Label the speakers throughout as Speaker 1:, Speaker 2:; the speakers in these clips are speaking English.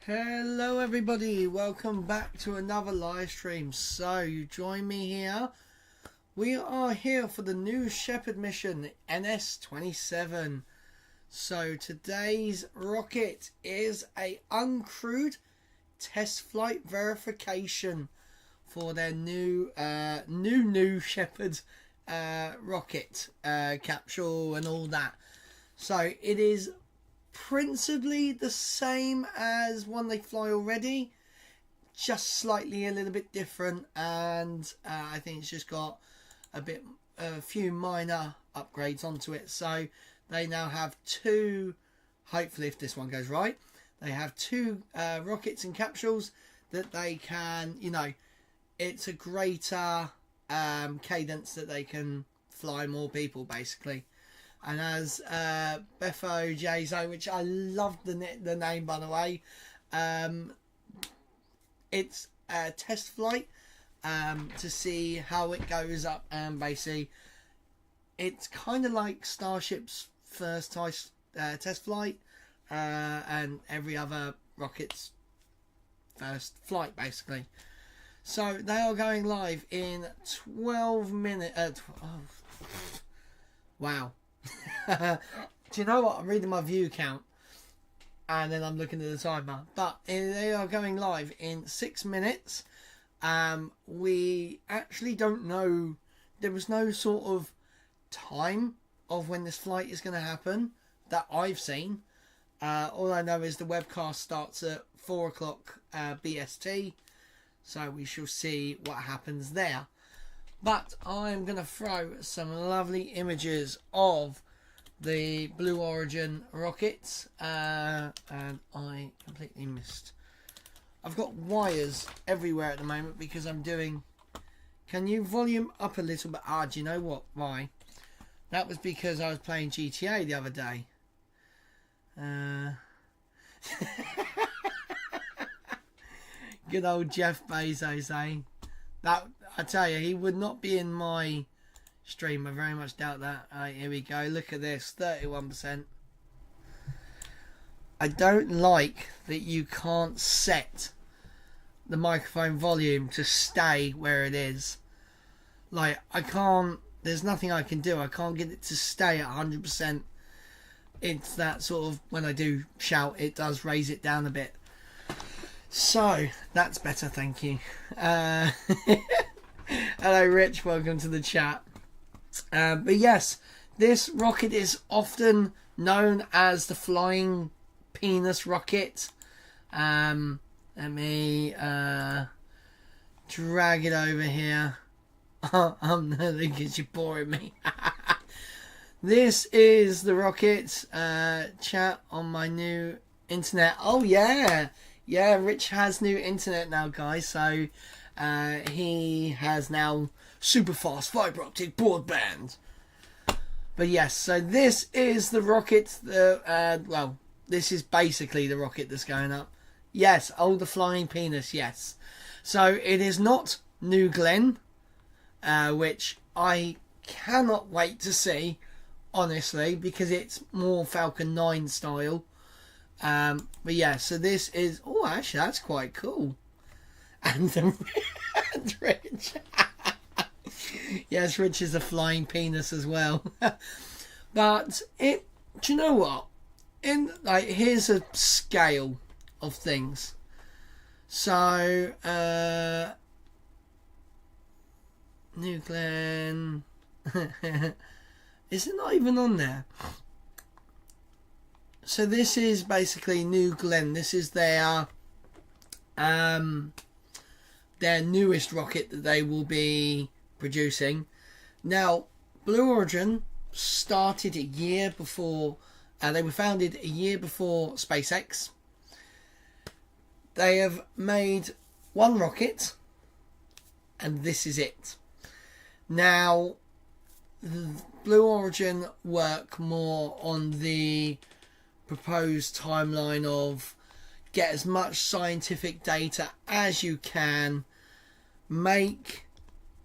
Speaker 1: Hello everybody, welcome back to another live stream. So you join me here. We are here for the new Shepard mission, the NS-27. So today's rocket is a uncrewed test flight verification for their new Shepard rocket capsule and all that. So it is principally the same as one they fly already, just slightly a little bit different, and I think it's just got a few minor upgrades onto it. So they now have two, hopefully if this one goes right, they have two rockets and capsules that they can, it's a greater cadence that they can fly more people basically. And as Befo Jazo, which I love the name by the way, it's a test flight to see how it goes up, and basically it's kind of like Starship's first test flight and every other rocket's first flight basically. So they are going live in 12 minutes. Wow. Do you know what? I'm reading my view count and then I'm looking at the timer, but they are going live in 6 minutes. We actually don't know, there was no sort of time of when this flight is going to happen that I've seen. All I know is the webcast starts at 4 o'clock BST, so we shall see what happens there. But I'm going to throw some lovely images of the Blue Origin rockets, and I completely missed. I've got wires everywhere at the moment because I'm doing... Can you volume up a little bit? Do you know what? Why? That was because I was playing GTA the other day. Good old Jeff Bezos, eh? That, I tell you, he would not be in my stream. I very much doubt that. Here we go. Look at this. 31%. I don't like that you can't set the microphone volume to stay where it is. Like, I can't... There's nothing I can do. I can't get it to stay at 100%. It's that sort of... When I do shout, it does raise it down a bit. So, that's better, thank you. Hello Rich, welcome to the chat. But yes, this rocket is often known as the flying penis rocket. Let me drag it over here. I'm not because you're boring me. This is the rocket chat on my new internet. Oh yeah. Yeah, Rich has new internet now, guys. So he has now super fast fiber optic broadband. But yes, so this is the rocket. Well, this is basically the rocket that's going up. Yes, the flying penis. Yes. So it is not New Glenn, which I cannot wait to see, honestly, because it's more Falcon 9 style. But yeah, so this is... Oh, actually, that's quite cool. And Rich. Yes, Rich is a flying penis as well. But do you know what? Here's a scale of things. So, New Glenn. Is it not even on there? So this is basically New Glenn. This is their newest rocket that they will be producing. Now, Blue Origin started a year before. They were founded a year before SpaceX. They have made one rocket, and this is it. Now, Blue Origin work more on the proposed timeline of get as much scientific data as you can, make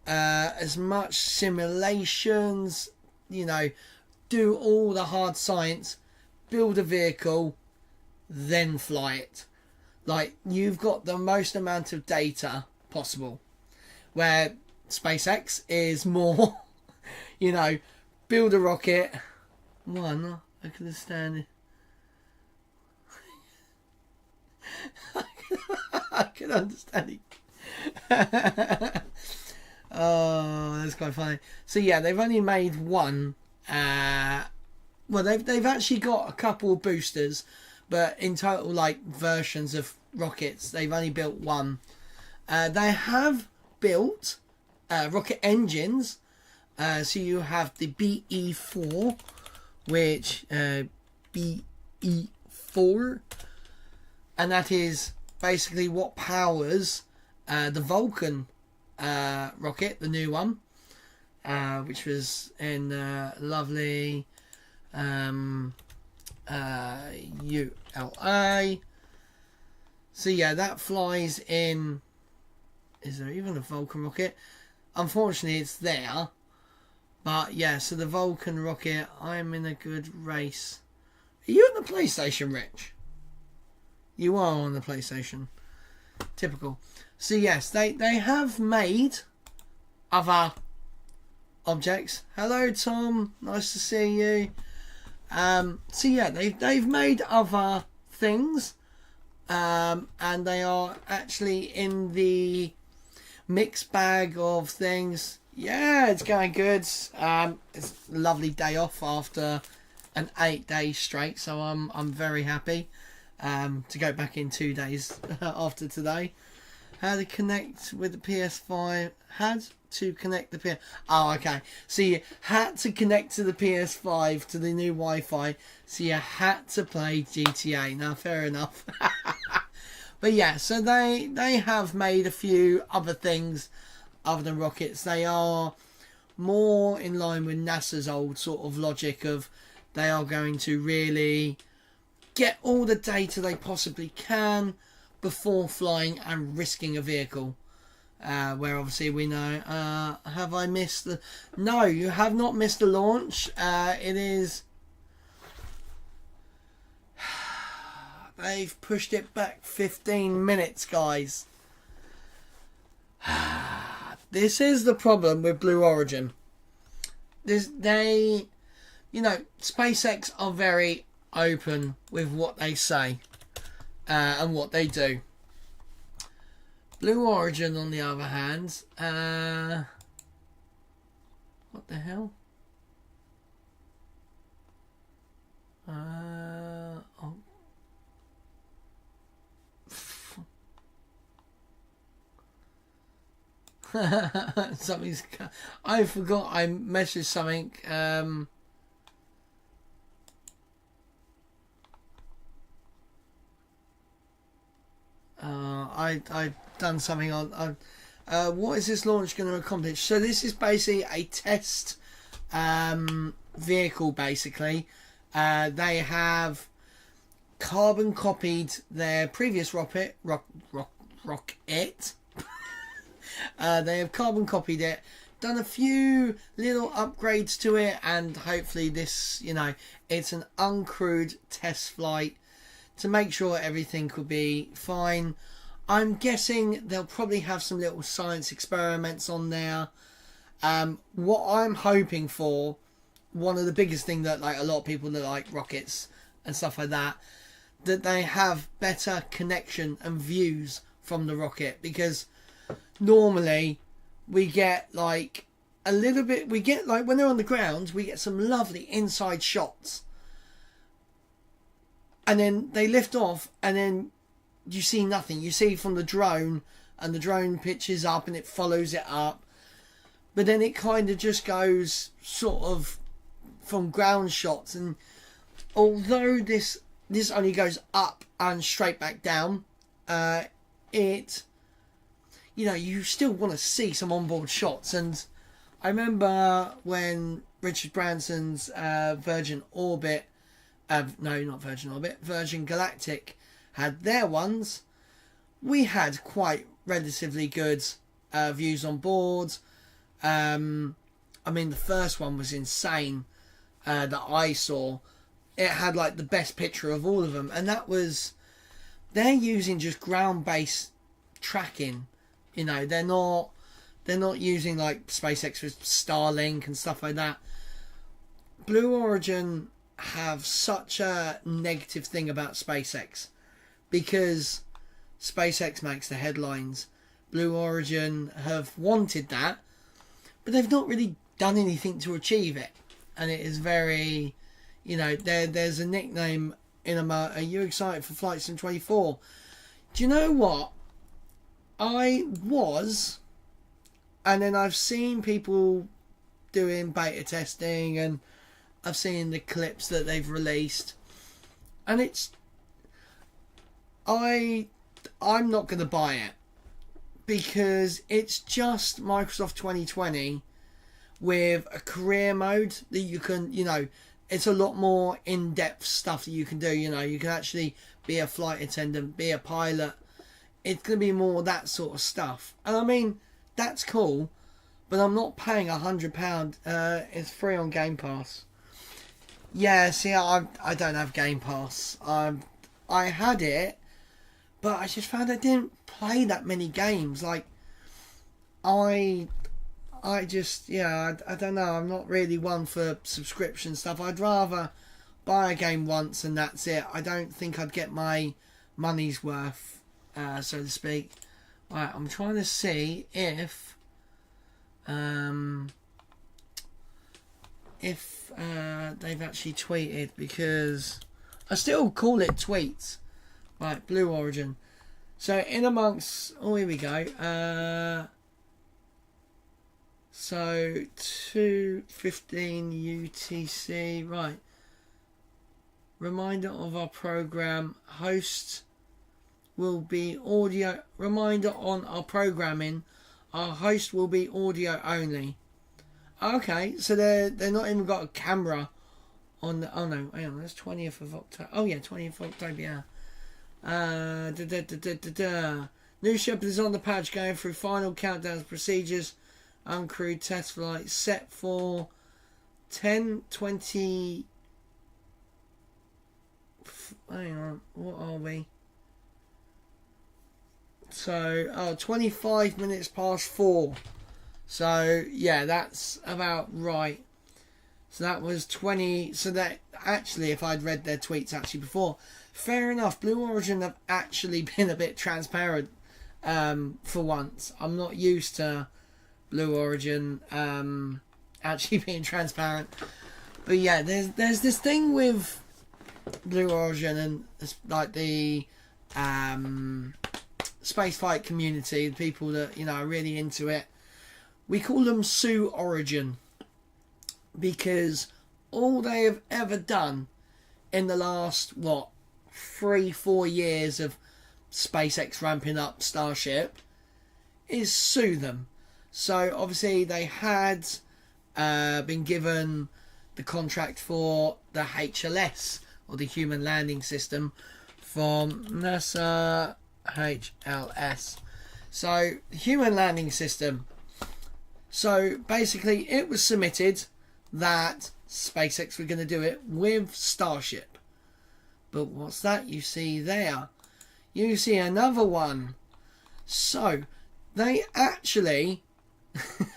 Speaker 1: as much simulations, do all the hard science, build a vehicle, then fly it. Like, you've got the most amount of data possible, where SpaceX is more, you know, build a rocket. One, I can understand. I can understand it. Oh, that's quite funny. So yeah, they've only made one. Well, they've actually got a couple of boosters, but in total, like versions of rockets, they've only built one. They have built rocket engines. So you have the BE4, which BE4, and that is basically what powers the Vulcan rocket, the new one, which was in lovely ULA. So yeah, that flies in. Is there even a Vulcan rocket? Unfortunately, it's there. But yeah, so the Vulcan rocket, I'm in a good race. Are you on the PlayStation, Rich? You are on the PlayStation. Typical. So yes, they have made other objects. Hello, Tom. Nice to see you. So yeah, they've made other things, and they are actually in the bag of things. Yeah, it's going good. It's a lovely day off after an 8 day straight, so I'm very happy to go back in 2 days after today. How to connect with the PS5? Had to connect the PS. Oh, okay. So you had to connect to the PS5 to the new Wi-Fi. So you had to play GTA. Now, fair enough. But yeah, so they have made a few other things other than rockets. They are more in line with NASA's old sort of logic of they are going to really get all the data they possibly can before flying and risking a vehicle. Where obviously we know, have I missed the... No, you have not missed the launch. It is... They've pushed it back 15 minutes, guys. This is the problem with Blue Origin. SpaceX are very open with what they say and what they do. Blue Origin, on the other hand, what the hell? Oh. Something's. I forgot. I messaged something. I done something on. What is this launch going to accomplish? So this is basically a test vehicle. Basically, they have carbon copied their previous rocket. They have carbon copied it, done a few little upgrades to it, and hopefully this, it's an uncrewed test flight to make sure everything could be fine. I'm guessing they'll probably have some little science experiments on there. What I'm hoping for, one of the biggest thing that like a lot of people that like rockets and stuff like that they have better connection and views from the rocket, because normally we get like a little bit, we get like when they're on the ground, we get some lovely inside shots, and then they lift off and then you see nothing. You see from the drone, and the drone pitches up and it follows it up, but then it kind of just goes sort of from ground shots. And although this only goes up and straight back down, you still want to see some onboard shots. And I remember when Richard Branson's Virgin Galactic had their ones, we had quite relatively good views on board. I mean, the first one was insane that I saw. It had like the best picture of all of them, and that was they're using just ground-based tracking. You know, they're not using like SpaceX with Starlink and stuff like that. Blue Origin have such a negative thing about SpaceX because SpaceX makes the headlines. Blue Origin have wanted that, but they've not really done anything to achieve it. And it is very, you know, there's a nickname in America. Are you excited for Flight Sim 24? Do you know what? I was, and then I've seen people doing beta testing, and I've seen the clips that they've released, and I'm not going to buy it because it's just Microsoft 2020 with a career mode that you can, you know, it's a lot more in-depth stuff that you can do. You know, you can actually be a flight attendant, be a pilot. It's going to be more that sort of stuff. And I mean, that's cool, but I'm not paying £100. It's free on Game Pass. Yeah, see, I don't have Game Pass. I had it, but I just found I didn't play that many games. Like, I just, yeah, I don't know. I'm not really one for subscription stuff. I'd rather buy a game once and that's it. I don't think I'd get my money's worth, so to speak. Right, I'm trying to see if they've actually tweeted, because I still call it tweets. Right, Blue Origin. So in amongst, oh, here we go. So 2:15 UTC. Right. Reminder of our program. Host will be audio. Reminder on our programming. Our host will be audio only. Okay, so they're not even got a camera on the. Oh no, hang on, that's 20th of October. Oh yeah, 20th of October. Yeah. New Shepard is on the patch, going through final countdowns, procedures, uncrewed test flight set for 10:20. Hang on, what are we? So, 25 minutes past 4. So, yeah, that's about right. So that was 20. So that actually, if I'd read their tweets actually before, fair enough. Blue Origin have actually been a bit transparent for once. I'm not used to Blue Origin actually being transparent. But yeah, there's this thing with Blue Origin and like the spaceflight community, the people that, you know, are really into it. We call them Sue Origin because all they have ever done in the last 3-4 years of SpaceX ramping up Starship is sue them. So obviously they had been given the contract for the HLS, or the Human Landing System, from NASA. HLS. So Human Landing System. So basically it was submitted that SpaceX were going to do it with Starship. But what's that you see there? You see another one. So they actually,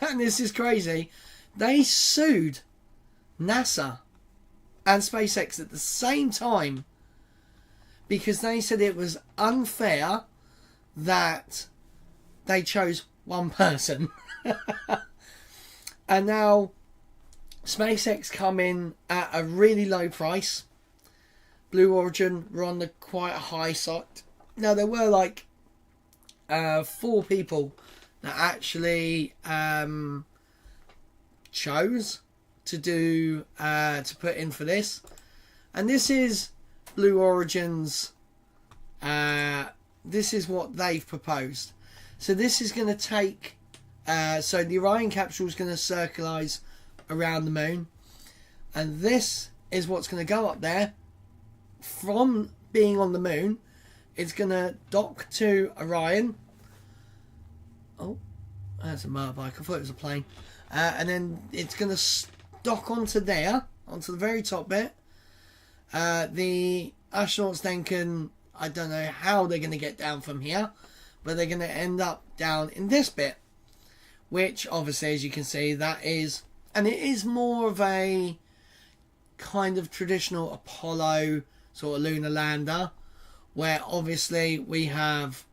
Speaker 1: and this is crazy, they sued NASA and SpaceX at the same time because they said it was unfair that they chose one person. And now SpaceX come in at a really low price. Blue Origin were on the quite high side. Now there were like 4 people that actually chose to do to put in for this, and this is Blue Origin's. This is what they've proposed. So this is going to take. So the Orion capsule is going to circularize around the moon, and this is what's going to go up there. From being on the moon, it's going to dock to Orion. Oh, that's a motorbike. I thought it was a plane. And then it's going to dock onto there, onto the very top bit. The astronauts then can I don't know how they're going to get down from here, but they're going to end up down in this bit, which obviously, as you can see, that is, and it is more of a kind of traditional Apollo sort of lunar lander, where obviously we have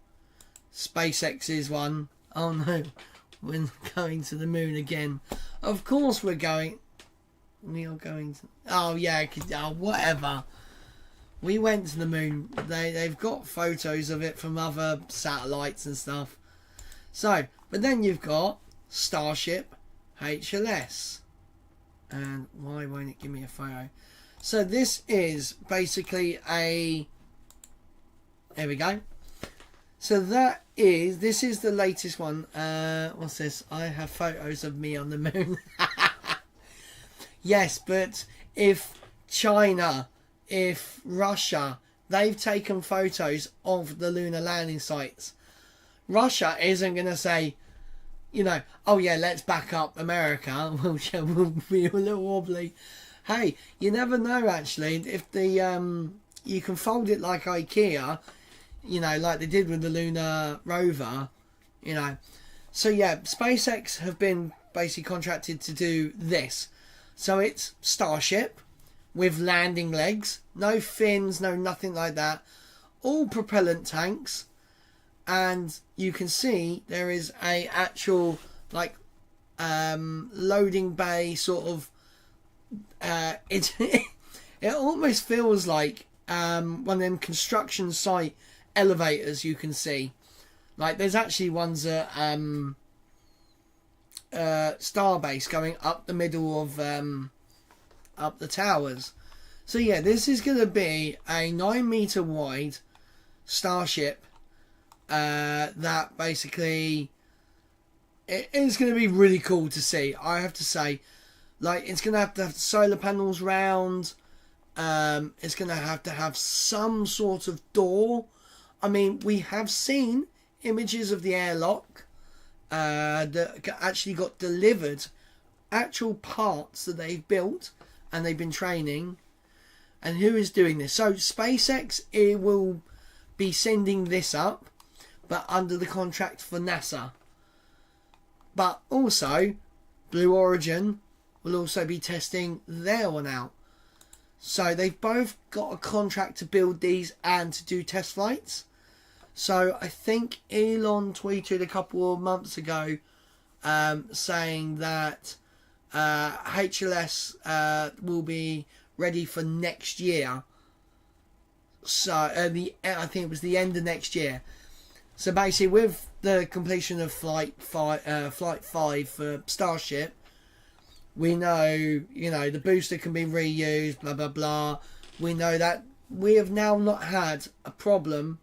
Speaker 1: SpaceX's one. Oh no, we're going to the moon again. Of course we are going to, oh yeah, whatever. We went to the moon. They've got photos of it from other satellites and stuff. So, but then you've got Starship HLS. And why won't it give me a photo? So this is basically a, there we go. So this is the latest one. What's this? I have photos of me on the moon. Yes, but if China, if Russia, they've taken photos of the lunar landing sites, Russia isn't going to say, you know, oh yeah, let's back up America. We'll be a little wobbly. Hey, you never know actually. If the you can fold it like IKEA, you know, like they did with the lunar rover, you know. So yeah, SpaceX have been basically contracted to do this. So it's Starship with landing legs, no fins, no nothing like that, all propellant tanks, and you can see there is a actual like loading bay sort of. It almost feels like one of them construction site elevators you can see. Like there's actually ones at Starbase going up the middle of up the towers. So yeah, this is going to be a 9-meter wide Starship that basically it is going to be really cool to see, I have to say. Like, it's going to have solar panels round. It's going to have some sort of door. I mean, we have seen images of the airlock that actually got delivered, actual parts that they've built and they've been training. And who is doing this? So SpaceX, it will be sending this up, but under the contract for NASA. But also, Blue Origin will also be testing their one out. So they've both got a contract to build these and to do test flights. So I think Elon tweeted a couple of months ago saying that HLS will be ready for next year. So I think it was the end of next year. So basically, with the completion of flight 5 for Starship, we know, you know, the booster can be reused, blah blah blah. We know that we have now not had a problem.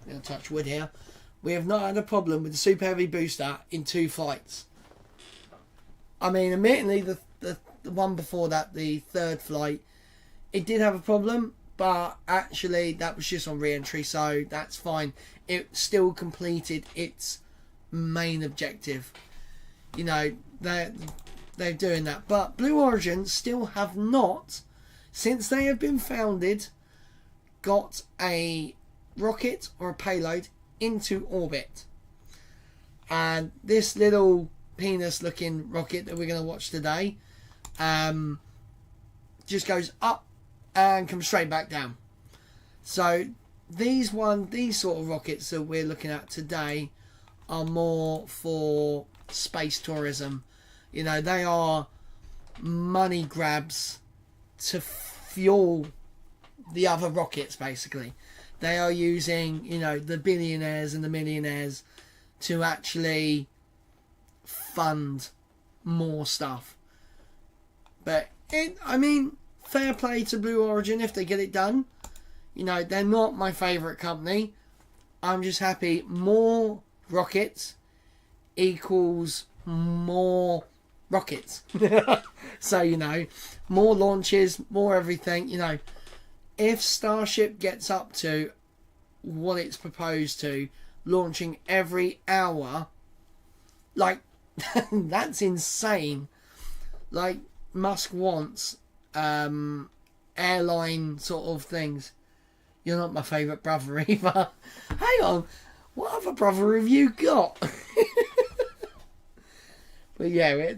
Speaker 1: I'm going to touch wood here. We have not had a problem with the Super Heavy booster in 2 flights. I mean, admittedly, the one before that, the 3rd flight, it did have a problem, but actually that was just on re-entry, so that's fine. It still completed its main objective. You know, they're doing that. But Blue Origin still have not, since they have been founded, got a rocket or a payload into orbit. And this little penis looking rocket that we're going to watch today just goes up and comes straight back down. So these sort of rockets that we're looking at today are more for space tourism. You know, they are money grabs to fuel the other rockets, basically. They are using, you know, the billionaires and the millionaires to actually fund more stuff. But, I mean, fair play to Blue Origin if they get it done. You know, they're not my favourite company. I'm just happy more rockets equals more rockets. So, you know, more launches, more everything. You know, if Starship gets up to what it's proposed to, launching every hour, like, that's insane. Like, Musk wants airline sort of things. You're not my favourite brother either. Hang on, what other brother have you got? But yeah,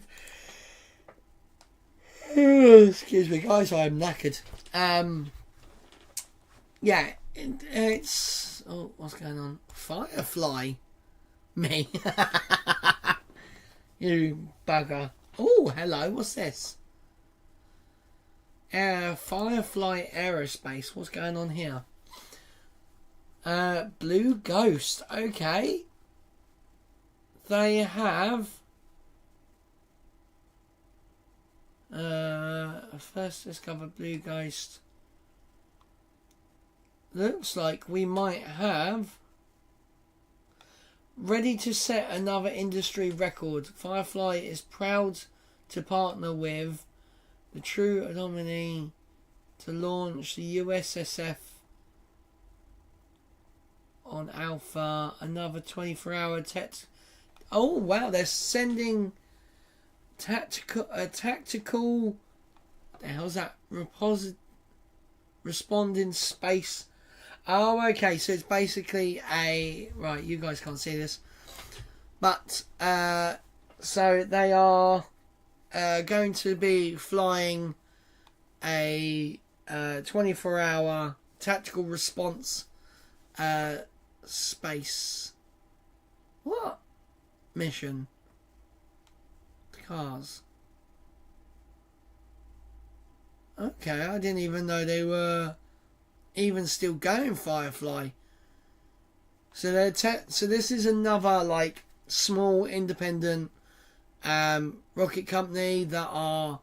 Speaker 1: excuse me guys, I'm knackered. Yeah, it's... Oh, what's going on? Firefly? Me? You bugger. Oh, hello, what's this? Firefly Aerospace, what's going on here? Blue Ghost, okay. They have... first discover Blue Ghost. Looks like we might have... Ready to set another industry record. Firefly is proud to partner with the True Anomaly to launch the USSF on Alpha. Another 24-hour Oh wow, they're sending tactical. What the hell's that? Responding space. Oh, okay. So it's basically a... Right, you guys can't see this. But, so they are going to be flying a 24-hour tactical response space... What? Mission. Cars. Okay, I didn't even know they were... even still going, Firefly. So they're so this is another like small independent rocket company that are,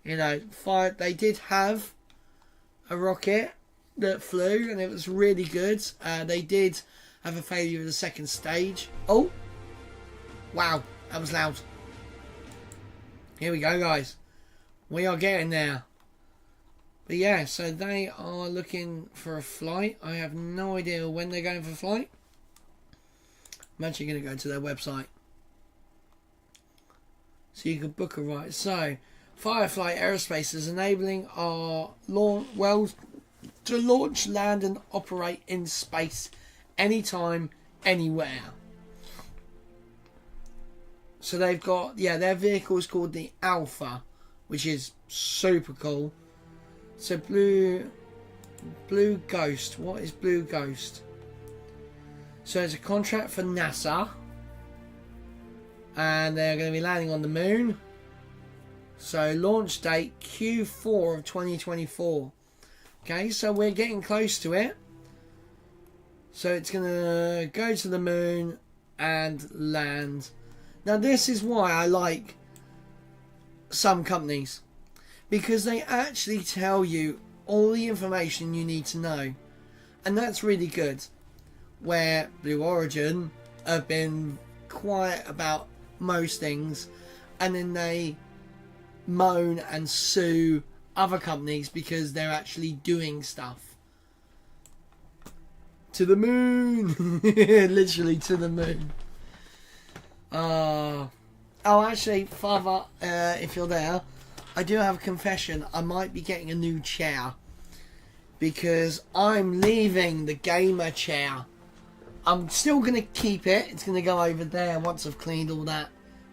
Speaker 1: you know, they did have a rocket that flew and it was really good. They did have a failure of the second stage. Oh, wow, that was loud. Here we go, guys. We are getting there. But yeah, so they are looking for a flight. I have no idea when they're going for a flight. I'm actually going to go to their website, so you can book a ride. So, Firefly Aerospace is enabling our world to launch, land and operate in space anytime, anywhere. So they've got, yeah, their vehicle is called the Alpha, which is super cool. So Blue Ghost. What is Blue Ghost? So it's a contract for NASA, and they're going to be landing on the moon. So launch date Q4 of 2024. Okay, so we're getting close to it. So it's going to go to the moon and land. Now this is why I like some companies, because they actually tell you all the information you need to know, and that's really good. Where Blue Origin have been quiet about most things, and then they moan and sue other companies because they're actually doing stuff. To the moon! Literally to the moon. Oh, actually, Father, if you're there, I do have a confession. I might be getting a new chair, because I'm leaving the gamer chair. I'm still going to keep it. It's going to go over there once I've cleaned all that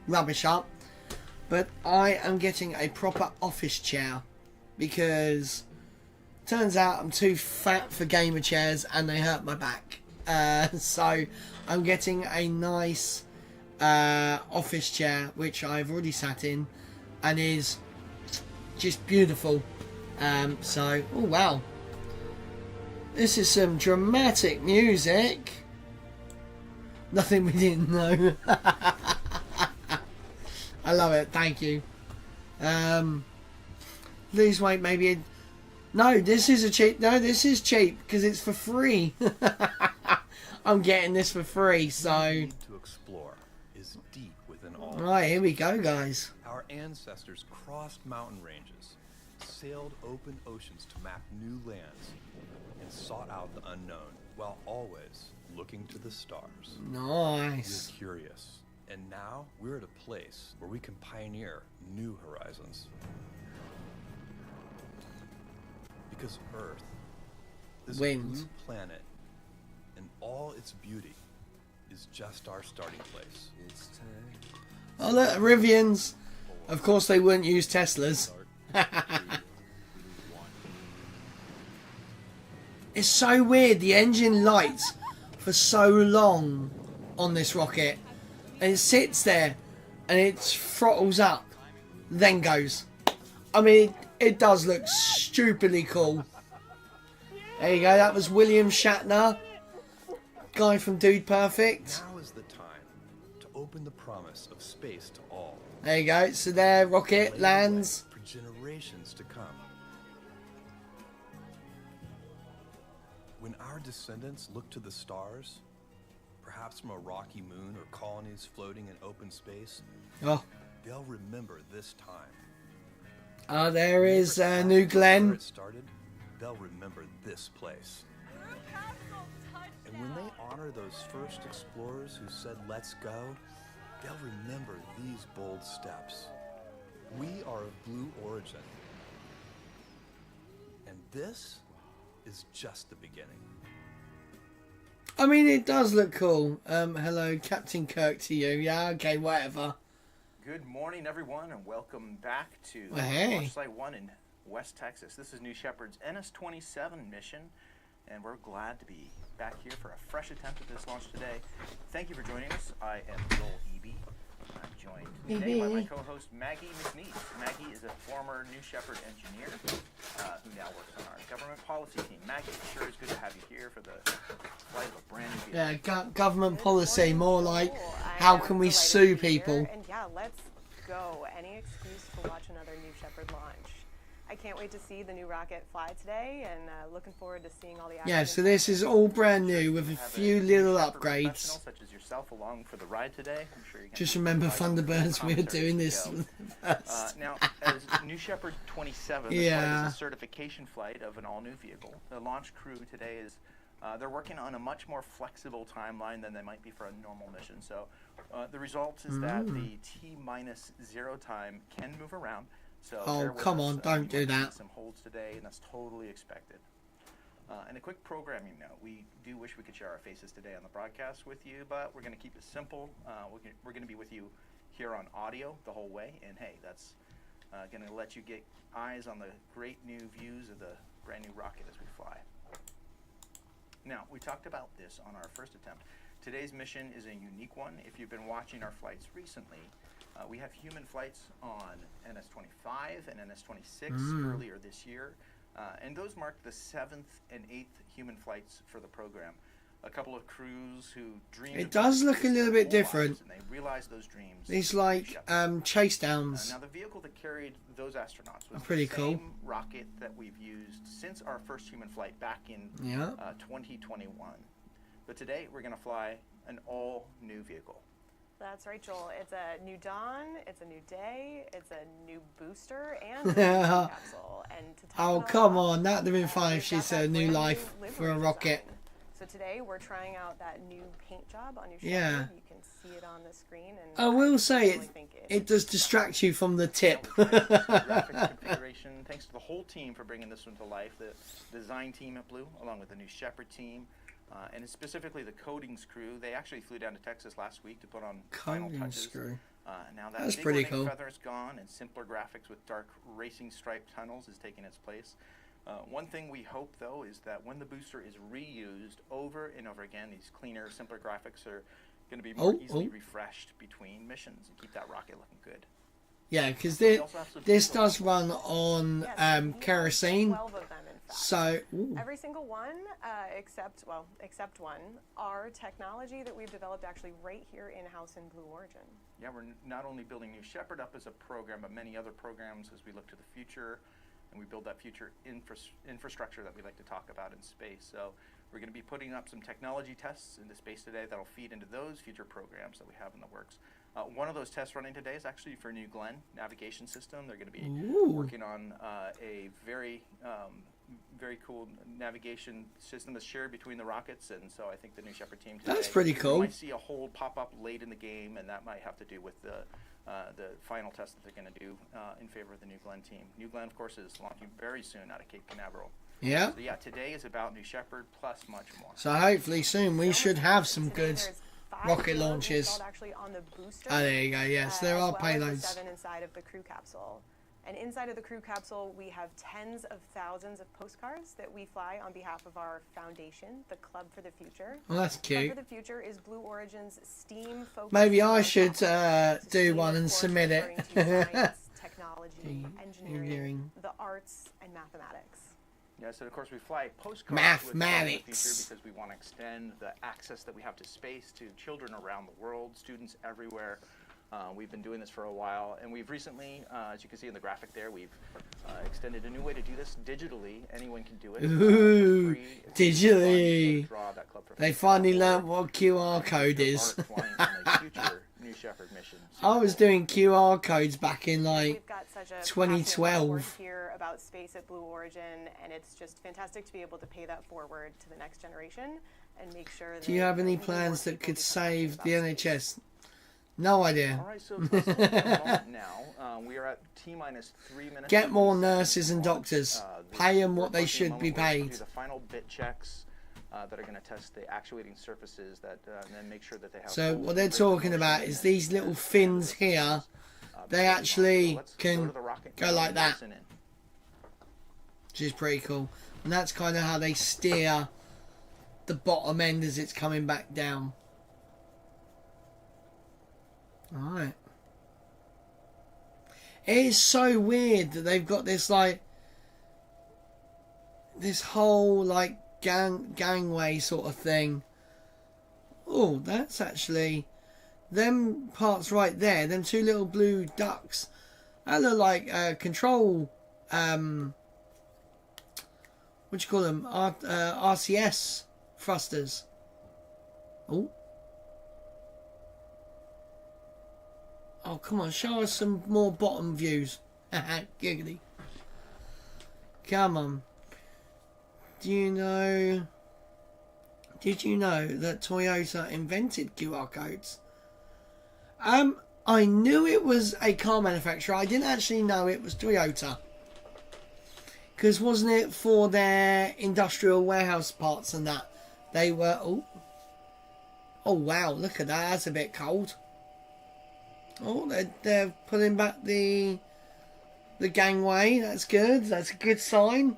Speaker 1: rubbish up. But I am getting a proper office chair, because turns out I'm too fat for gamer chairs and they hurt my back. So I'm getting a nice office chair, which I've already sat in and is just beautiful. So, oh wow. This is some dramatic music. Nothing we didn't know. I love it. Thank you. Please wait. Maybe. No, this is a cheap. No, this is cheap because it's for free. I'm getting this for free. So.
Speaker 2: Need to explore is deep within all.
Speaker 1: Right, here we go, guys.
Speaker 2: Our ancestors crossed mountain ranges, sailed open oceans to map new lands, and sought out the unknown, while always looking to the stars.
Speaker 1: Nice.
Speaker 2: We're curious, and now we're at a place where we can pioneer new horizons. Because Earth This
Speaker 1: Wind.
Speaker 2: blue planet and all its beauty is just our starting place.
Speaker 1: Oh look, Rivians. Of course they wouldn't use Teslas. It's so weird. The engine lights for so long on this rocket, and it sits there, and it throttles up, then goes. I mean, it does look stupidly cool. There you go. That was William Shatner, guy from Dude Perfect.
Speaker 2: Now is the time to open the promise of space to all.
Speaker 1: There you go. So there, rocket lands.
Speaker 2: For generations to come. When our descendants look to the stars, perhaps from a rocky moon or colonies floating in open space,
Speaker 1: Oh,
Speaker 2: they'll remember this time.
Speaker 1: there is New
Speaker 2: Where
Speaker 1: Glenn.
Speaker 2: it started, they'll remember this place. And when they honor those first explorers who said, "Let's go," they'll remember these bold steps. We are of blue origin. And this is just the beginning.
Speaker 1: I mean, it does look cool. Hello, Captain Kirk to you. Yeah, okay, whatever.
Speaker 3: Good morning, everyone, and welcome back to
Speaker 1: Well, hey.
Speaker 3: Launch Site 1 in West Texas. This is New Shepard's NS-27 mission, and we're glad to be back here for a fresh attempt at this launch today. Thank you for joining us. I am Joel Eby. I'm joined today by my co-host Maggie McNeese. Maggie is a former New Shepard engineer who now works on our government policy team. Maggie, it sure is good to have you here for the flight of a brand new vehicle.
Speaker 1: Yeah, government policy, more like how can we sue people?
Speaker 4: And yeah, let's go. Any excuse to watch another New Shepard launch. I can't wait to see the new rocket fly today, and looking forward to seeing all the action.
Speaker 1: Yeah, so this is all brand new with a few little upgrades.
Speaker 3: Such as yourself along for the ride today. I'm sure you can
Speaker 1: Just remember Thunderbirds, we were doing this.
Speaker 3: now, as New Shepard 27,
Speaker 1: Yeah.
Speaker 3: the flight is a certification flight of an all-new vehicle. The launch crew today is they're working on a much more flexible timeline than they might be for a normal mission. So the result is that the T-0 time can move around. So
Speaker 1: Oh,
Speaker 3: bear with
Speaker 1: come
Speaker 3: us.
Speaker 1: on, don't do
Speaker 3: we might see
Speaker 1: that.
Speaker 3: Some holds today, and that's totally expected. And a quick programming note: we do wish we could share our faces today on the broadcast with you, but we're going to keep it simple. We're going to be with you here on audio the whole way, and hey, that's going to let you get eyes on the great new views of the brand new rocket as we fly. Now, we talked about this on our first attempt. Today's mission is a unique one. If you've been watching our flights recently, we have human flights on NS-25 and NS-26 earlier this year, and those marked the 7th and 8th human flights for the program. A couple of crews who dreamed.
Speaker 1: It does look a little bit different.
Speaker 3: And they realized those dreams.
Speaker 1: These like chase downs.
Speaker 3: Now the vehicle that carried those astronauts was
Speaker 1: Pretty
Speaker 3: the
Speaker 1: cool.
Speaker 3: same rocket that we've used since our first human flight back in 2021. But today we're going to fly an all-new vehicle.
Speaker 4: That's right, Joel. It's a new dawn, it's a new day, it's a new booster, and a new capsule. And to top
Speaker 1: Oh,
Speaker 4: it all
Speaker 1: come
Speaker 4: off,
Speaker 1: on, that'd have been fun if
Speaker 4: we've
Speaker 1: she
Speaker 4: got
Speaker 1: said
Speaker 4: that
Speaker 1: a new
Speaker 4: brand
Speaker 1: life
Speaker 4: livery
Speaker 1: for a rocket.
Speaker 4: design. So today we're trying out that new paint job on your
Speaker 1: Yeah.
Speaker 4: Shepard. You can see it on the screen. And
Speaker 1: I will say
Speaker 4: personally think
Speaker 1: it does distract you from the tip.
Speaker 3: Graphics configuration. Thanks to the whole team for bringing this one to life. The design team at Blue, along with the New Shepard team, and specifically the coatings crew. They actually flew down to Texas last week to put on final
Speaker 1: Coating
Speaker 3: touches.
Speaker 1: screw.
Speaker 3: Now that
Speaker 1: That's
Speaker 3: big
Speaker 1: pretty
Speaker 3: ornate
Speaker 1: cool.
Speaker 3: feather is gone, and simpler graphics with dark racing striped tunnels is taking its place. One thing we hope, though, is that when the booster is reused over and over again, these cleaner, simpler graphics are going to be more easily refreshed between missions and keep that rocket looking good.
Speaker 1: Yeah, because
Speaker 3: We also have some
Speaker 1: this
Speaker 3: vehicles.
Speaker 1: does run on
Speaker 4: Yes, we have
Speaker 1: kerosene.
Speaker 4: 12 of them, in fact.
Speaker 1: So,
Speaker 4: Every single one, except one, are technology that we've developed actually right here in-house in Blue Origin.
Speaker 3: Yeah, we're not only building New Shepard up as a program, but many other programs as we look to the future, and we build that future infrastructure that we like to talk about in space. So we're going to be putting up some technology tests into space today that'll feed into those future programs that we have in the works. One of those tests running today is actually for New Glenn navigation system. They're going to be working on a very cool navigation system that's shared between the rockets, and so I think the New Shepard team today,
Speaker 1: That's pretty cool.
Speaker 3: we might see a hold pop up late in the game, and that might have to do with the final test that they're going to do in favor of the New Glenn team. New Glenn, of course, is launching very soon out of Cape Canaveral.
Speaker 1: Yeah.
Speaker 3: So yeah, today is about New Shepard plus much more.
Speaker 1: So hopefully soon we should have some good
Speaker 4: There's 5
Speaker 1: rocket
Speaker 4: payloads
Speaker 1: launches.
Speaker 4: installed actually on the booster.
Speaker 1: Oh, there you go. Yes, there
Speaker 4: as
Speaker 1: are
Speaker 4: well as the
Speaker 1: payloads.
Speaker 4: 7 inside of the crew capsule. And inside of the crew capsule, we have tens of thousands of postcards that we fly on behalf of our foundation, the Club for the Future.
Speaker 1: Well, that's
Speaker 4: Club
Speaker 1: cute.
Speaker 4: for the Future is Blue Origin's STEAM-focused.
Speaker 1: Maybe I should
Speaker 4: So
Speaker 1: do
Speaker 4: STEAM,
Speaker 1: one
Speaker 4: of
Speaker 1: and
Speaker 4: course,
Speaker 1: submit
Speaker 4: referring
Speaker 1: it.
Speaker 4: to science, technology,
Speaker 1: Engineering.
Speaker 4: engineering, the arts, and mathematics.
Speaker 3: Yeah, so of course we fly postcards with
Speaker 1: Mathematics.
Speaker 3: the future because we want to extend the access that we have to space to children around the world, students everywhere. We've been doing this for a while, and we've recently, as you can see in the graphic there, we've extended a new way to do this digitally. Anyone can do it.
Speaker 1: Ooh,
Speaker 3: for free. It's fun.
Speaker 1: digitally.
Speaker 3: So draw that Club for
Speaker 1: They
Speaker 3: Future
Speaker 1: finally
Speaker 3: board.
Speaker 1: learned what QR code
Speaker 3: Your
Speaker 1: is.
Speaker 3: art flying on a future New Shepard mission.
Speaker 1: I was doing QR codes back in like
Speaker 4: We've got such a
Speaker 1: 2012.
Speaker 4: work here about space at Blue Origin, and it's just fantastic to be able to pay that forward to the next generation and make sure that.
Speaker 1: Do you have any
Speaker 4: even more
Speaker 1: plans that
Speaker 4: people
Speaker 1: could
Speaker 4: become
Speaker 1: save
Speaker 4: about
Speaker 1: the
Speaker 4: space.
Speaker 1: NHS? No idea.
Speaker 3: All right, so it's less than a moment now. We are at T-minus 3 minutes.
Speaker 1: Get more
Speaker 3: of
Speaker 1: nurses and
Speaker 3: launch.
Speaker 1: doctors.
Speaker 3: This
Speaker 1: Pay 'em what
Speaker 3: first
Speaker 1: they
Speaker 3: launching
Speaker 1: should be
Speaker 3: moment, we're gonna
Speaker 1: paid.
Speaker 3: do the final bit checks that are going to test the actuating surfaces that, and then make sure that they have.
Speaker 1: So
Speaker 3: full
Speaker 1: what they're
Speaker 3: range of
Speaker 1: talking
Speaker 3: motion
Speaker 1: about
Speaker 3: and
Speaker 1: is these little
Speaker 3: and
Speaker 1: fins
Speaker 3: the
Speaker 1: here.
Speaker 3: surfaces,
Speaker 1: They
Speaker 3: before we launch.
Speaker 1: actually
Speaker 3: So let's
Speaker 1: can
Speaker 3: go to the rocket
Speaker 1: go
Speaker 3: now
Speaker 1: like
Speaker 3: and
Speaker 1: that.
Speaker 3: listen in.
Speaker 1: Which is pretty cool. And that's kind of how they steer the bottom end as it's coming back down. Alright. It is so weird that they've got this like this whole like gangway sort of thing. Oh, that's actually them parts right there, them two little blue ducks. That look like control what do you call them? RCS thrusters. Oh. Oh, come on, show us some more bottom views. Giggity. Come on. Did you know that Toyota invented QR codes? I knew it was a car manufacturer. I didn't actually know it was Toyota. Because wasn't it for their industrial warehouse parts and that? They were... Oh, wow, look at that. That's a bit cold. Oh, they're putting back the gangway. That's good. That's a good sign.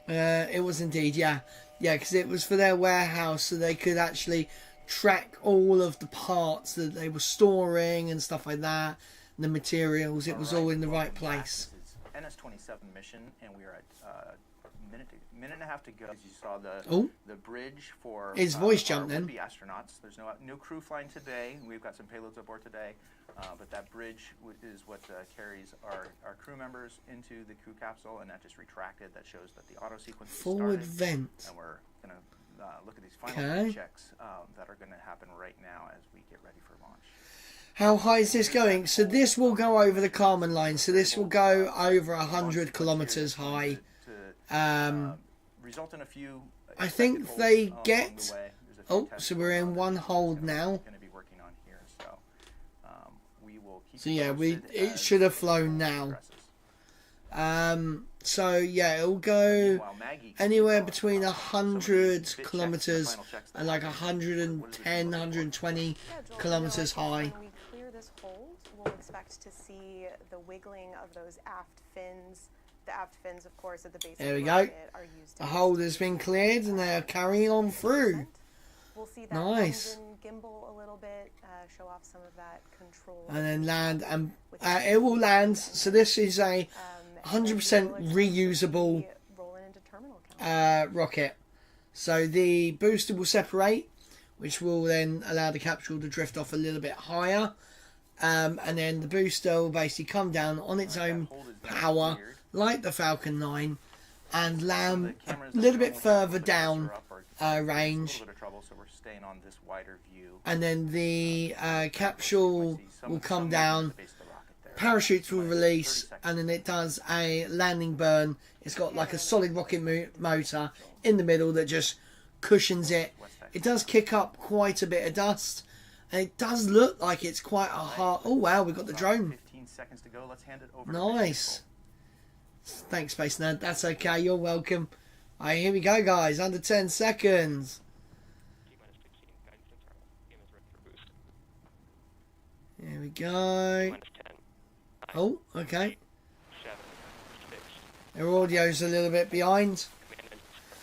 Speaker 1: It was indeed, yeah. Yeah, because it was for their warehouse so they could actually track all of the parts that they were storing and stuff like that. And the materials. It was all in the right place.
Speaker 3: This is NS-27 mission, and we are at minute and a half to go. As you saw the bridge for
Speaker 1: His voice
Speaker 3: our
Speaker 1: jumped then.
Speaker 3: would-be astronauts. There's no crew flying today. We've got some payloads aboard today, but that bridge is what carries our crew members into the crew capsule, and that just retracted. That shows that the auto sequence is
Speaker 1: Forward
Speaker 3: started,
Speaker 1: vent.
Speaker 3: and we're gonna look at these final checks that are going to happen right now as we get ready for launch.
Speaker 1: How high is this going? So this will go over the Kármán line. So this will go over 100 kilometers high.
Speaker 3: Result in a few.
Speaker 1: I think they get... Oh, so we're in one hold now.
Speaker 3: Going to be working on here, so we will keep.
Speaker 1: So yeah,
Speaker 3: posted
Speaker 1: it
Speaker 3: as
Speaker 1: should have flown
Speaker 3: it
Speaker 1: now.
Speaker 3: progresses.
Speaker 1: So yeah, it'll go
Speaker 3: Meanwhile, Maggie,
Speaker 1: anywhere
Speaker 3: keep
Speaker 1: between
Speaker 3: going.
Speaker 1: 100
Speaker 3: Some of these bit checks, the
Speaker 1: kilometers
Speaker 3: final checks that
Speaker 1: and like
Speaker 3: happen.
Speaker 1: 110,
Speaker 3: What does it look like?
Speaker 1: 120
Speaker 4: Yeah, Joel,
Speaker 1: kilometers
Speaker 4: I think
Speaker 1: high.
Speaker 4: When we clear this hold, we'll expect to see the wiggling of those aft fins. The aft fins, of course, at the base
Speaker 1: There
Speaker 4: of
Speaker 1: we
Speaker 4: the
Speaker 1: go.
Speaker 4: rocket are used to
Speaker 1: The hold has been cleared and they are carrying on through.
Speaker 4: We'll see that
Speaker 1: Nice.
Speaker 4: engine gimbal a little bit, show off some of that control.
Speaker 1: And then land, and it will land. So this is a 100% reusable
Speaker 4: rolling into terminal count.
Speaker 1: rocket. So the booster will separate, which will then allow the capsule to drift off a little bit higher. And then the booster will basically come down on its own power, like the Falcon 9, and land a little bit further down range.
Speaker 3: A little bit of trouble, so we're staying on this wider view.
Speaker 1: And then the capsule will come down, parachutes will release, and then it does a landing burn. It's got like a solid rocket motor in the middle that just cushions it. It does kick up quite a bit of dust, and it does look like it's quite a hard... Oh wow, we've got the drone.
Speaker 3: 15 seconds to go. Let's hand it over.
Speaker 1: Nice. Thanks, Space Nerd. That's okay. You're welcome. Alright, here we go, guys. Under 10 seconds. Here we go. Oh, okay. Their audio's a little bit behind.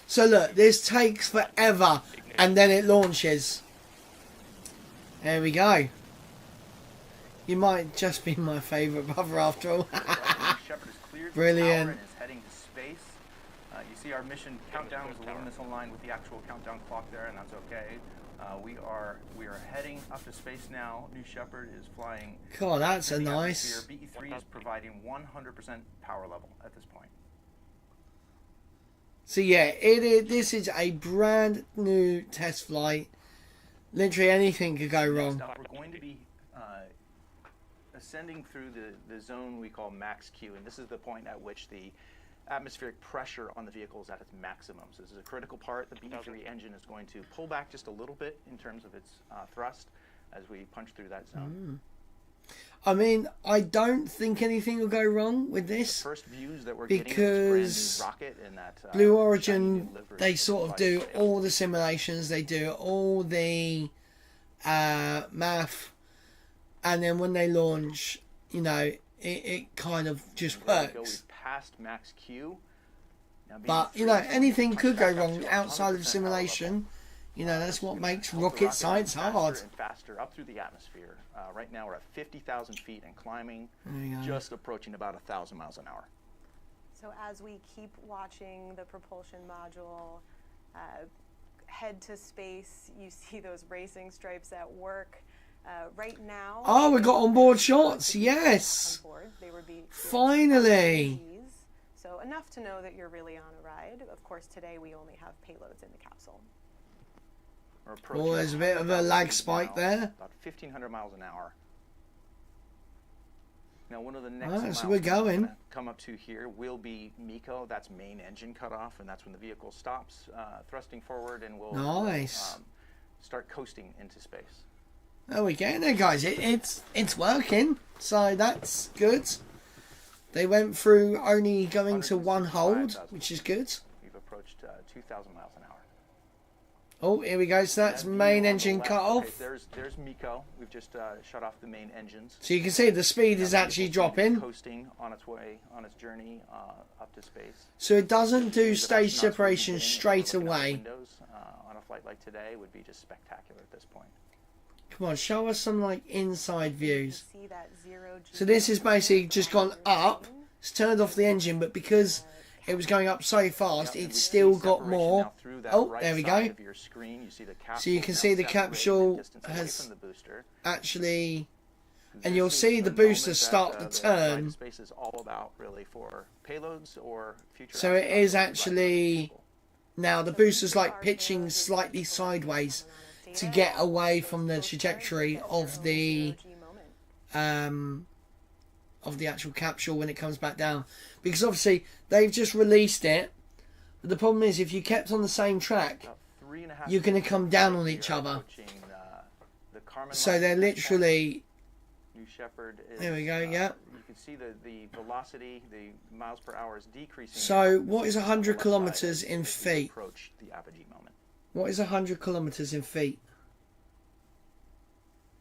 Speaker 1: So look, this takes forever and then it launches. There we go. You might just be my favourite brother after all.
Speaker 3: Shepard is cleared.
Speaker 1: Brilliant.
Speaker 3: And is heading to space. You see our mission countdown is a little misaligned with the actual countdown clock there, and that's okay. We are heading up to space now. New Shepard is flying.
Speaker 1: God, that's a
Speaker 3: in the
Speaker 1: nice.
Speaker 3: atmosphere. BE3 is providing 100% power level at this point.
Speaker 1: So yeah, this is a brand new test flight. Literally anything could go wrong.
Speaker 3: Next up, we're going to be ascending through the zone we call max Q, and this is the point at which the atmospheric pressure on the vehicle is at its maximum. So this is a critical part. The BE3 engine is going to pull back just a little bit in terms of its thrust as we punch through that zone.
Speaker 1: I mean, I don't think anything will go wrong with this.
Speaker 3: First views that we're
Speaker 1: because
Speaker 3: getting rocket in that
Speaker 1: Blue Origin, they sort of do all the simulations, they do all the math, and then when they launch, you know, it kind of just works.
Speaker 3: We've passed max Q. Now,
Speaker 1: But, you know, anything could go wrong outside of simulation. You know, that's what makes rocket science hard.
Speaker 3: Faster and faster up through the atmosphere. Right now we're at 50,000 feet and climbing,
Speaker 1: There you go.
Speaker 3: just approaching about 1,000 miles an hour.
Speaker 4: So as we keep watching the propulsion module head to space, you see those racing stripes at work. Right now...
Speaker 1: Oh, we got onboard shots, yes!
Speaker 4: On board. They would be
Speaker 1: Finally!
Speaker 4: So enough to know that you're really on a ride. Of course, today we only have payloads in the capsule.
Speaker 1: Oh, there's a bit of a lag spike there.
Speaker 3: About 1,500 miles an hour. Now, one of the next
Speaker 1: Alright, so
Speaker 3: milestones
Speaker 1: we're going.
Speaker 3: gonna come up to here will be MECO. That's main engine cutoff, and that's when the vehicle stops thrusting forward, and we'll
Speaker 1: Nice.
Speaker 3: start coasting into space.
Speaker 1: There we go, there, guys. It's working, so that's good. They went through only going to one hold, which is good.
Speaker 3: We've approached 2,000 miles an hour.
Speaker 1: Oh, here we go. So that's main engine cut off.
Speaker 3: Okay, there's MECO. We've just shut off the main engines.
Speaker 1: So you can see the speed is actually dropping.
Speaker 3: Coasting on its way, on its journey up to space.
Speaker 1: So it doesn't do
Speaker 3: The
Speaker 1: stage
Speaker 3: astronauts
Speaker 1: separation
Speaker 3: will be
Speaker 1: straight
Speaker 3: looking out the
Speaker 1: away.
Speaker 3: windows, on a flight like today would be just spectacular at this point.
Speaker 1: Come on, show us some like inside views.
Speaker 4: See that 0G.
Speaker 1: So this is basically just gone up. It's turned off the engine, but because it was going up so fast, it's still got more. Oh, there we go. So you can see the capsule has actually, and you'll see the booster start to turn.
Speaker 3: Space is all about really for payloads or future.
Speaker 1: So it is actually now the booster's like pitching slightly sideways to get away from the trajectory of the actual capsule when it comes back down, because obviously they've just released it, but the problem is if you kept on the same track, you're going to come down on each other. So they're literally...
Speaker 3: New Shepard is,
Speaker 1: there we go, yeah.
Speaker 3: You can see the velocity, the miles per hour is decreasing.
Speaker 1: So what is 100 kilometers in feet?
Speaker 3: Approach the apogee moment.
Speaker 1: What is 100 kilometers in feet?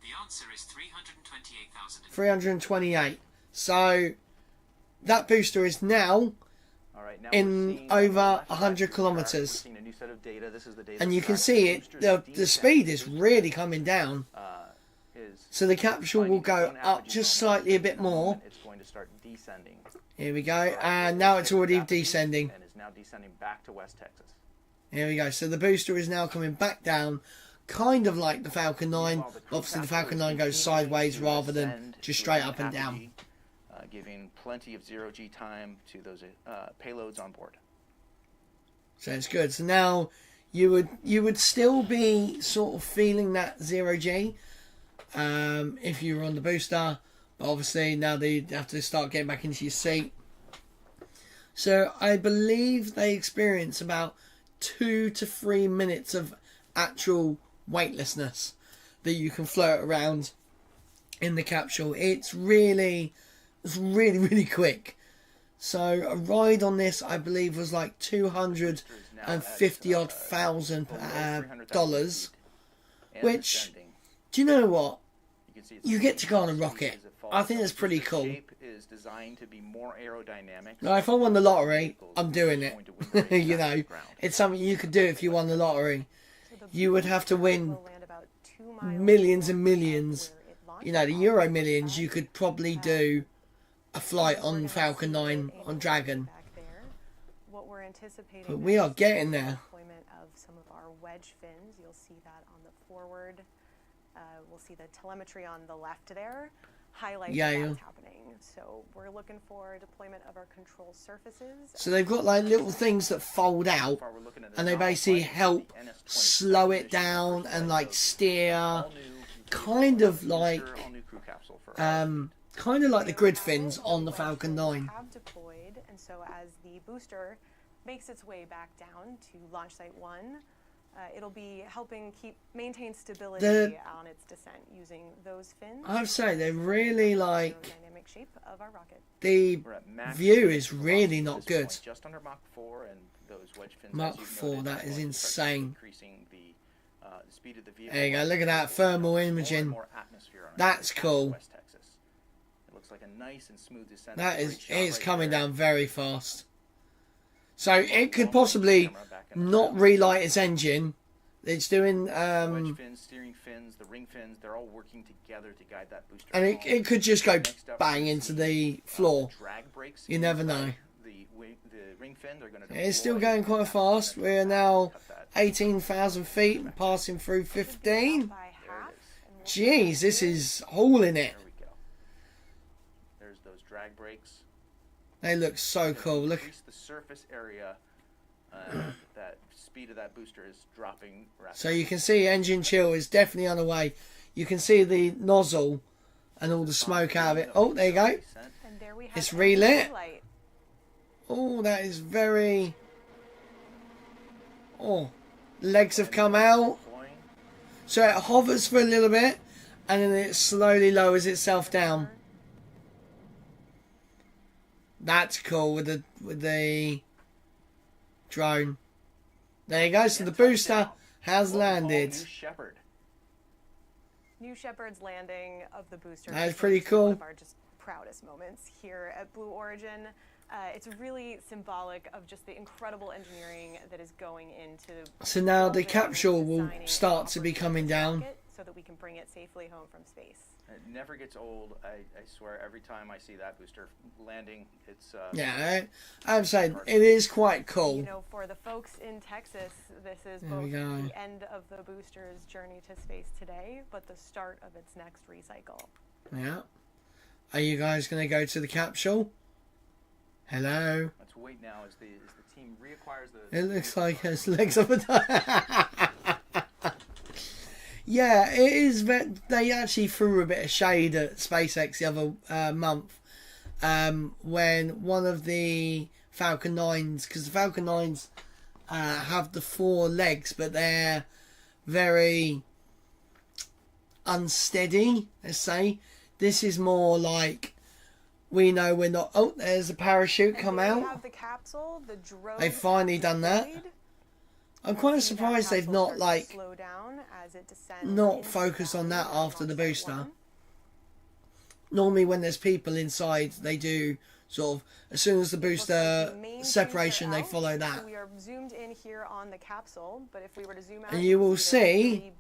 Speaker 5: The answer is 328,000.
Speaker 1: 328. So that booster is now
Speaker 3: Now
Speaker 1: in over 100 kilometers.
Speaker 3: We're seeing a new set of data. This is the data
Speaker 1: And you can
Speaker 3: track
Speaker 1: see it,
Speaker 3: boosters
Speaker 1: the speed is really coming down. So the capsule will go up just slightly a bit more.
Speaker 3: It's going to start descending.
Speaker 1: Here we go, and now it's already descending.
Speaker 3: And is now descending back to West Texas.
Speaker 1: Here we go, so the booster is now coming back down, kind of like the Falcon 9. Obviously the Falcon 9 goes sideways rather than just straight up and down.
Speaker 3: Giving plenty of 0G time to those payloads on board.
Speaker 1: So it's good. So now you would still be sort of feeling that 0G if you were on the booster, but obviously now they have to start getting back into your seat. So I believe they experience about 2 to 3 minutes of actual weightlessness that you can float around in the capsule. It's really quick. So a ride on this, I believe, was like $250,000 dollars. Which, do you know what? You get to go on a rocket. I think it's pretty cool.
Speaker 3: Is designed to be more aerodynamic.
Speaker 1: Now, if I won the lottery, I'm doing it. You know, it's something you could do if you won the lottery. You would have to win millions and millions. You know, the Euro Millions. You could probably do a flight on Falcon 9 on Dragon. But we are getting there.
Speaker 4: Deployment of some of our wedge fins. You'll see that on the forward. We'll see the telemetry on the left there. Highlight what's happening. So we're looking for deployment of our control surfaces.
Speaker 1: So they've got like little things that fold out, and they basically help slow it down and like steer, kind of like the grid fins on the Falcon 9.
Speaker 4: Have deployed, and so as the booster makes its way back down to launch site 1. It'll be helping maintain stability on its descent using those fins.
Speaker 1: I have to say, they're really like
Speaker 4: dynamic shape of our rocket.
Speaker 1: The view is really not good.
Speaker 3: Just under Mach 4, and those wedge fins.
Speaker 1: Mach 4, that is insane.
Speaker 3: Increasing the speed of the vehicle.
Speaker 1: There you go. Look at that thermal imaging. That's cool.
Speaker 3: West Texas. It looks like a nice and smooth descent.
Speaker 1: That is, it's coming down very fast. So it could possibly not relight its engine. It's doing
Speaker 3: wedge fins, steering fins, the ring fins, they're all working together to guide that booster.
Speaker 1: And it could just go bang into the floor.
Speaker 3: Drag brakes.
Speaker 1: You never know.
Speaker 3: The ring fins are going to
Speaker 1: It's still going quite fast. We're now 18,000 feet and passing through 15. Jeez, this is hauling it.
Speaker 3: There we go. There's those drag brakes.
Speaker 1: They look so cool. Look.
Speaker 3: The surface area, that speed of that booster is dropping rapidly.
Speaker 1: So you can see engine chill is definitely on the way. You can see the nozzle and all the smoke out of it. Oh, there you go.
Speaker 4: And there we have
Speaker 1: It's relit.
Speaker 4: light.
Speaker 1: Oh, that is very... Oh, legs have come out. So it hovers for a little bit and then it slowly lowers itself down. That's cool with the drone. There you go. So the booster has landed.
Speaker 4: New Shepard's landing of the booster.
Speaker 1: That is pretty cool.
Speaker 4: One of our just proudest moments here at Blue Origin. It's really symbolic of just the incredible engineering that is going into.
Speaker 1: So now the capsule will start to be coming down,
Speaker 4: so that we can bring it safely home from space.
Speaker 3: It never gets old. I swear, every time I see that booster landing, it's...
Speaker 1: yeah, I'm saying it is quite cool.
Speaker 4: You know, for the folks in Texas, this is both the end of the booster's journey to space today, but the start of its next recycle.
Speaker 1: Yeah. Are you guys going to go to the capsule? Hello?
Speaker 3: Let's wait now as the team reacquires the...
Speaker 1: It looks like his legs up and down. Yeah, it is. They actually threw a bit of shade at SpaceX the other month when one of the Falcon 9s, because the Falcon 9s have the 4 legs, but they're very unsteady, let's say. This is more like, we know we're not... Oh, there's a parachute come out.
Speaker 4: Have the capsule, the drone.
Speaker 1: They've finally done that. I'm quite surprised they've not, like,
Speaker 4: slow down as it descends
Speaker 1: not focused on that after the booster. Normally when there's people inside, they do sort of, as soon as the booster separation, they follow that.
Speaker 4: So we are zoomed in here on the capsule, but if we were to zoom out,
Speaker 1: and you will see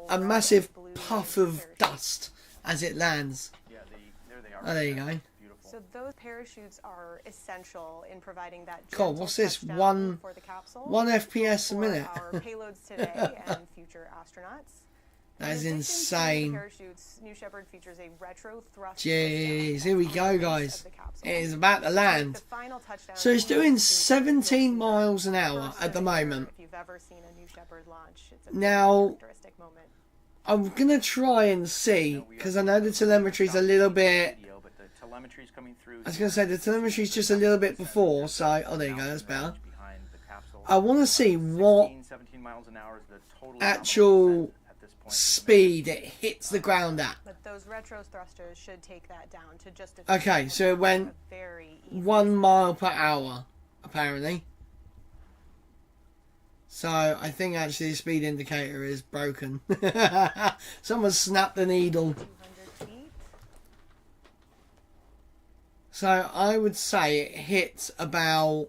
Speaker 1: a massive
Speaker 4: blue
Speaker 1: puff of dust as it lands.
Speaker 3: Yeah, there they are.
Speaker 1: Oh, there you go.
Speaker 4: So those parachutes are essential in providing that.
Speaker 1: God, what's this? One FPS a minute.
Speaker 4: Our payloads today and future astronauts.
Speaker 1: That is insane.
Speaker 4: Parachutes, New Shepard features a retro thrust.
Speaker 1: Jeez, here we go, guys. It is about to land. So it's doing 17 miles an hour at the moment.
Speaker 4: If you've ever seen a New Shepard launch, it's a
Speaker 1: now,
Speaker 4: characteristic moment.
Speaker 1: I'm gonna try and see, because I know the telemetry's a little bit. I was going to say, the telemetry's just a little bit before, so... Oh, there you go, that's better. I want to see what actual
Speaker 3: this point.
Speaker 1: speed it hits the ground at.
Speaker 4: But those retro thrusters should take that down to just a
Speaker 1: Okay, so it went
Speaker 4: very easy
Speaker 1: 1 mile per hour, apparently. So I think actually the speed indicator is broken. Someone snapped the needle.
Speaker 4: 200 feet.
Speaker 1: So I would say it hits about...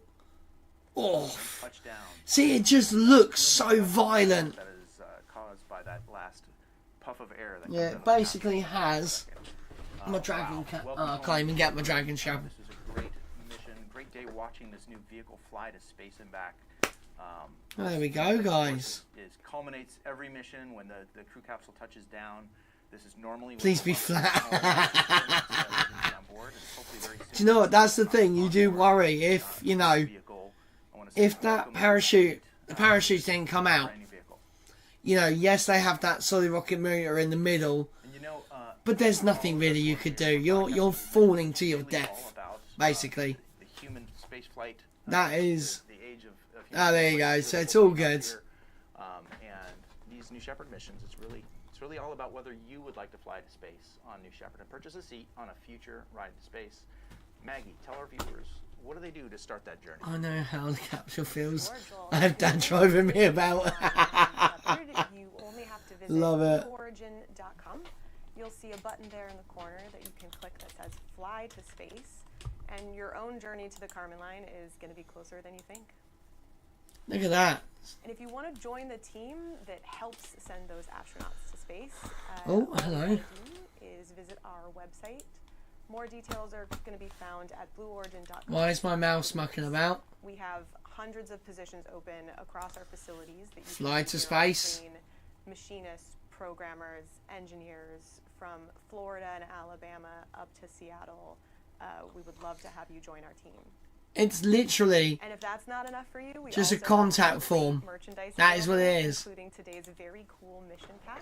Speaker 1: Oh,
Speaker 3: Touchdown.
Speaker 1: see, it just looks so violent.
Speaker 3: That is caused by that last puff of air. That
Speaker 1: Yeah, it basically has my dragon... I can't even get my dragon shovel.
Speaker 3: This is a great mission, great day watching this new vehicle fly to space and back.
Speaker 1: There we go, guys.
Speaker 3: It culminates every mission when the crew capsule touches down. This is normally...
Speaker 1: Please be flat. Do you know what? That's the thing. You do worry if, you know, if that parachute, the parachute didn't come out. You know, yes, they have that solid rocket motor in the middle, but there's nothing really you could do. You're falling to your death, basically.
Speaker 3: The human space flight.
Speaker 1: That is...
Speaker 3: The age of
Speaker 1: Oh, there you go. So it's all good.
Speaker 3: And these New Shepard missions, it's really all about whether you would like to fly to space on New Shepard and purchase a seat on a future ride to space. Maggie, tell our viewers, what do they do to start that journey?
Speaker 1: I know how the capsule feels. I have Dad driving me about.
Speaker 4: You only have to visit
Speaker 1: Love it.
Speaker 4: origin.com. You'll see a button there in the corner that you can click that says Fly to Space, and your own journey to the Kármán line is going to be closer than you think.
Speaker 1: Look at that.
Speaker 4: And if you want to join the team that helps send those astronauts to space,
Speaker 1: Oh,
Speaker 4: all you
Speaker 1: hello.
Speaker 4: have to do is visit our website. More details are going to be found at blueorigin.com.
Speaker 1: Why is my mouse mucking about?
Speaker 4: We have hundreds of positions open across our facilities that you
Speaker 1: Fly
Speaker 4: can
Speaker 1: to
Speaker 4: secure
Speaker 1: space.
Speaker 4: between machinists, programmers, engineers from Florida and Alabama up to Seattle. We would love to have you join our team.
Speaker 1: It's literally
Speaker 4: And if that's not enough for you, we
Speaker 1: just a
Speaker 4: also have
Speaker 1: contact
Speaker 4: great
Speaker 1: form.
Speaker 4: merchandise
Speaker 1: That is what it
Speaker 4: available,
Speaker 1: is.
Speaker 4: including today's very cool mission patch.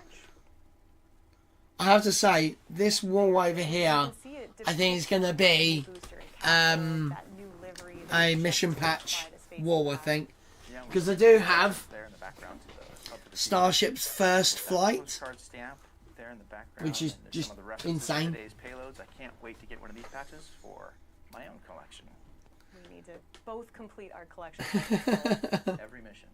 Speaker 1: I have to say, this wall over
Speaker 4: You
Speaker 1: here,
Speaker 4: can see it
Speaker 1: I think it's going to be
Speaker 4: booster and capsule, that new livery that
Speaker 1: a
Speaker 4: you
Speaker 1: mission
Speaker 4: just
Speaker 1: patch
Speaker 4: fly to space
Speaker 1: wall, I
Speaker 4: with.
Speaker 1: think.
Speaker 3: Yeah, we
Speaker 1: Because they do have
Speaker 3: there in the background up to the
Speaker 1: Starship's first
Speaker 3: that
Speaker 1: flight.
Speaker 3: postcard stamp there in the background,
Speaker 1: Which is
Speaker 3: and there's
Speaker 1: just
Speaker 3: some of the references to
Speaker 1: insane.
Speaker 3: Today's payloads. I can't wait to get one of these patches for my own collection.
Speaker 4: We need to both complete our collection.
Speaker 3: Every mission.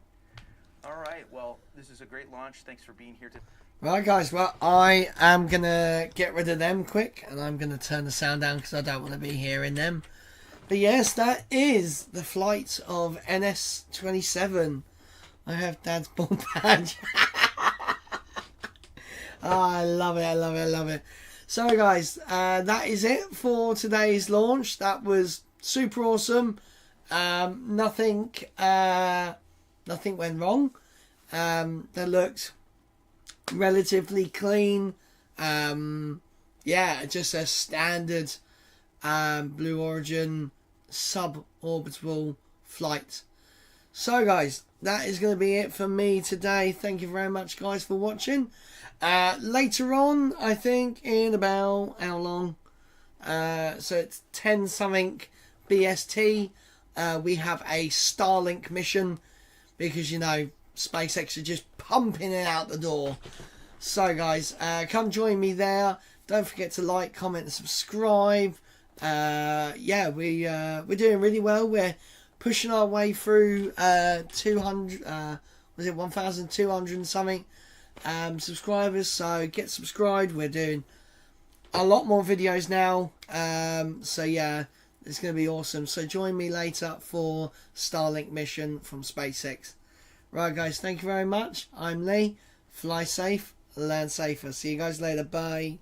Speaker 3: All right. Well, this is a great launch. Thanks for being here today.
Speaker 1: Right, guys, well, I am going to get rid of them quick, and I'm going to turn the sound down because I don't want to be hearing them. But yes, that is the flight of NS-27. I have Dad's ball badge. Oh, I love it, I love it, I love it. So, guys, that is it for today's launch. That was super awesome. Nothing went wrong. They looked relatively clean. Yeah, just a standard Blue Origin suborbital flight. So guys, that is going to be it for me today. Thank you very much, guys, for watching. Later on, I think in about how long, so it's 10 something BST, we have a Starlink mission, because you know SpaceX are just pumping it out the door. So guys, come join me there. Don't forget to like, comment and subscribe. Yeah, we're doing really well. We're pushing our way through 200 was it 1,200 and something subscribers, so get subscribed. We're doing a lot more videos now, so yeah, it's going to be awesome. So join me later for Starlink mission from SpaceX. Right guys, thank you very much. I'm Lee. Fly safe, land safer. See you guys later. Bye.